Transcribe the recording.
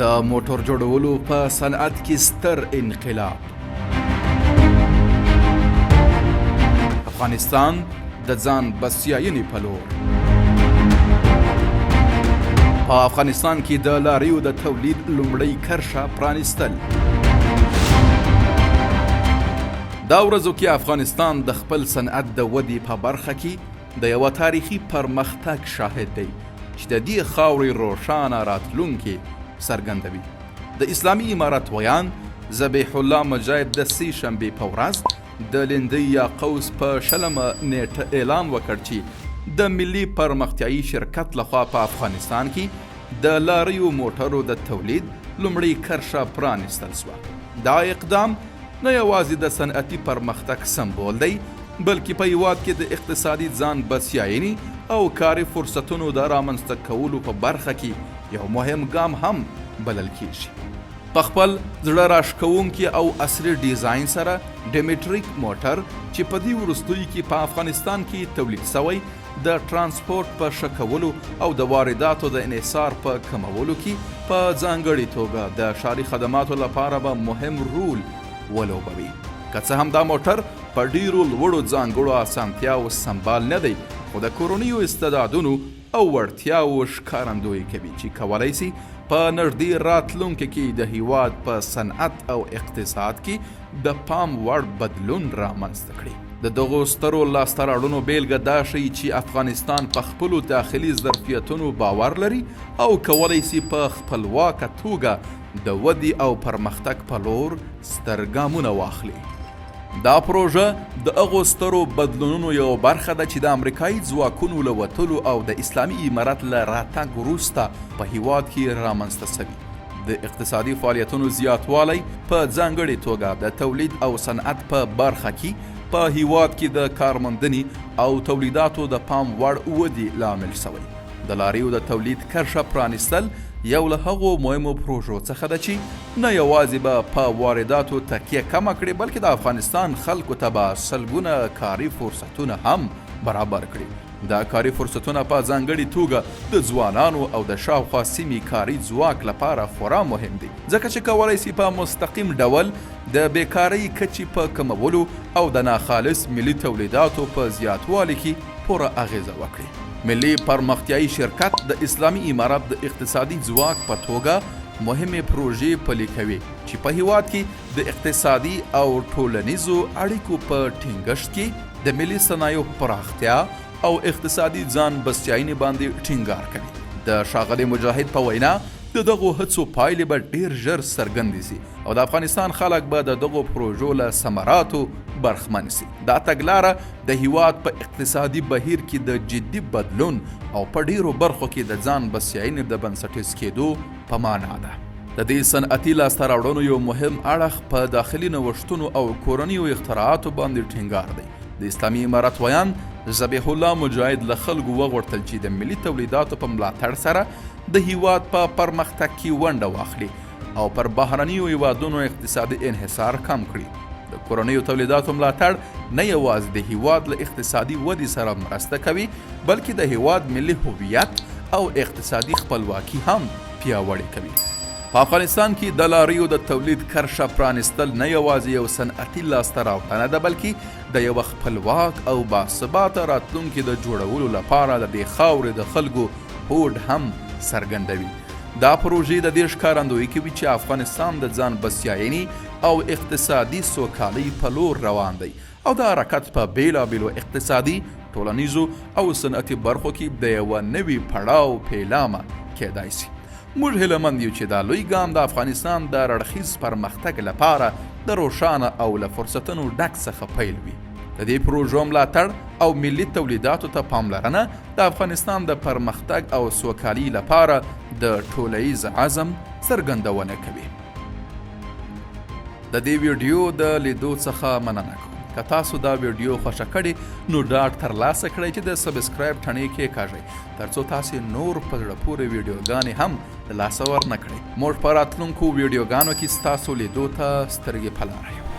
د موټر جوړولو په صنعت کې ستر انقلاب. افغانستان د ځان بسیاینې په لور. په افغانستان کې د لاریو د تولید لومړۍ کرښه پرانیستل. دا ورځو کې افغانستان د خپل صنعت د ودې په برخه کې د یوه تاریخي پرمختګ شاهد دی چې د دې خاورې روښانه راتلونکې څرګندوي. د اسلامي امارت ویاند ذبیح الله مجاهد د شنبې په ورځ د لیندۍ یا قوس په 20 نیټه اعلان وکړ چې د ملي پرمختیايي شرکت لخوا په افغانستان کې د لاریو موټرو د تولید لومړۍ کرښه پرانیستل شوه. دا اقدام نه یوازې د صنعتي پرمختګ سمبول دی بلکې په هیواد کې د اقتصادي ځان بسیاینې او کاري فرصتونو د رامنځته کولو په برخه کې یو مهم ګام هم بلل کیږي. په خپل زړه راښکونکي او عصري ډیزاین سره ډیمیټریک موټر چې په دې وروستیو کې په افغانستان کې تولید شوی د ترانسپورت په ښه کولو او د وارداتو د انحصار په کمولو کې په ځانګړې توګه د ښاري خدماتو لپاره به مهم رول ولوبوي. که څه هم دا موټر په ډیرو لوړو ځانګړو اسانتیاوو سمبال نه دی خو د کورنیو استعدادونو او وړتیاوو ښکارندویي کوي چې کولی شي په نږدې راتلونکي کې د هیواد په صنعت او اقتصاد کې د پام وړ بدلون رامنځته کړي. د دغو سترو لاسته راوړنو بیلګه دا ښیي چې افغانستان په خپلو داخلي ظرفیتونو باور لري او کولی شي په خپلواکه توګه د ودې او پرمختګ په لور ستر ګامونه واخلي. دا پروژه د هغو سترو بدلونونو یو برخه ده چې د امریکایي ځواکونو له وتلو او د اسلامي امارت له راتګ وروسته په هیواد کې رامنځته شوي. د اقتصادي فعالیتونو زیاتوالی په ځانګړې توګه د تولید او صنعت په برخه کې په هیواد کې د کارموندنې او تولیداتو د پام وړ ودې لامل شوی. د لاریو د تولید کرښه پرانیستل یو له هغو مهمو پروژو څخه ده چې نه یوازې به په وارداتو تکیه کمه کړي بلکې د افغانستان خلکو ته به سلګونه کاري فرصتونه هم برابر کړي. دا کاري فرصتونه په ځانګړې توګه د ځوانانو او د شاوخوا سیمې کاري ځواک لپاره خورا مهم دي ځکه چې کولی شي په مستقیم ډول د بیکارۍ کچې په کمولو او د ناخالص ملي تولیداتو په زیاتوالي کې پوره اغیزه وکړي. ملي پرمختیايي شرکت د اسلامي امارت د اقتصادي ځواک په توګه مهمې پروژې پلي کوي چې په هیواد کې د اقتصادي او ټولنیزو اړیکو په ټینګښت کې د ملي صنایعو پراختیا او اقتصادي ځان بسیاینې باندې ټینګار کوي. د ښاغلي مجاهد په وینا د دغو هڅو پایلې به ډیر ژر څرګندې شي او د افغانستان خلک به د دغو پروژو له ثمراتو برخمن شي. دا تګلاره د هیواد په اقتصادي بهیر کې د جدي بدلون او په ډیرو برخو کې د ځان بسیاینې د بنسټیز کېدو په معنا ده. د دې صنعتي لاسته راوړنو یو مهم اړخ په داخلي نوښتونو او کورنیو اختراعاتو باندې ټینګار دی. د اسلامي امارت ویاند ذبیح الله مجاهد له خلکو وغوښتل چې د ملي تولیداتو په ملاتړ سره د هیواد په پرمختګ کې ونډه واخلي او پر بهرنیو هیوادونو اقتصادي انحصار کم کړي. د کورنیو تولیداتو ملاتړ نه یوازې د هیواد له اقتصادي ودې سره مرسته کوي بلکې د هیواد ملي هویت او اقتصادي خپلواکي هم پیاوړې کوي. په افغانستان کې د لاریو د تولید کرښه پرانیستل نه یوازې یو صنعتي لاسته راوړنه ده بلکې د یوه خپلواک او باثباته راتلونکي د جوړولو لپاره د دې خاورې د خلکو هوډ هم څرګندوي. دا پروژې د دې ښکارندویي کوي چې افغانستان د ځان بسیاینې او اقتصادي سوکالۍ په لور روان دی او دا حرکت په بیلابیلو اقتصادي، ټولنیزو او صنعتي برخو کې د یوه نوي پړاو پیلامه کیدای شي. موږ هیله مند یو چې دا لوی ګام د افغانستان د رړخیز پرمختګ لپاره د روښانه او له فرصتونو ډک څخه پیل وي. د دې پروژو ملاتړ او ملي تولیداتو ته پاملرنه د افغانستان د پرمختګ او سوکالۍ لپاره د ټولیز عزم څرګندونه کوي. د دې ویډیو د لیدو څخه مننه کوم. که تاسو دا ویډیو خوښه کړې نو ډاډ ترلاسه کړئ چې د سبسکرایب ټڼې کېکاږئ ترڅو تاسې نور په زړه پورې ویډیوګانې هم د لاسه ورنه کړئ. موږ په راتلونکو ویډیوګانو کې ستاسو لیدو ته سترګې په لاره یو.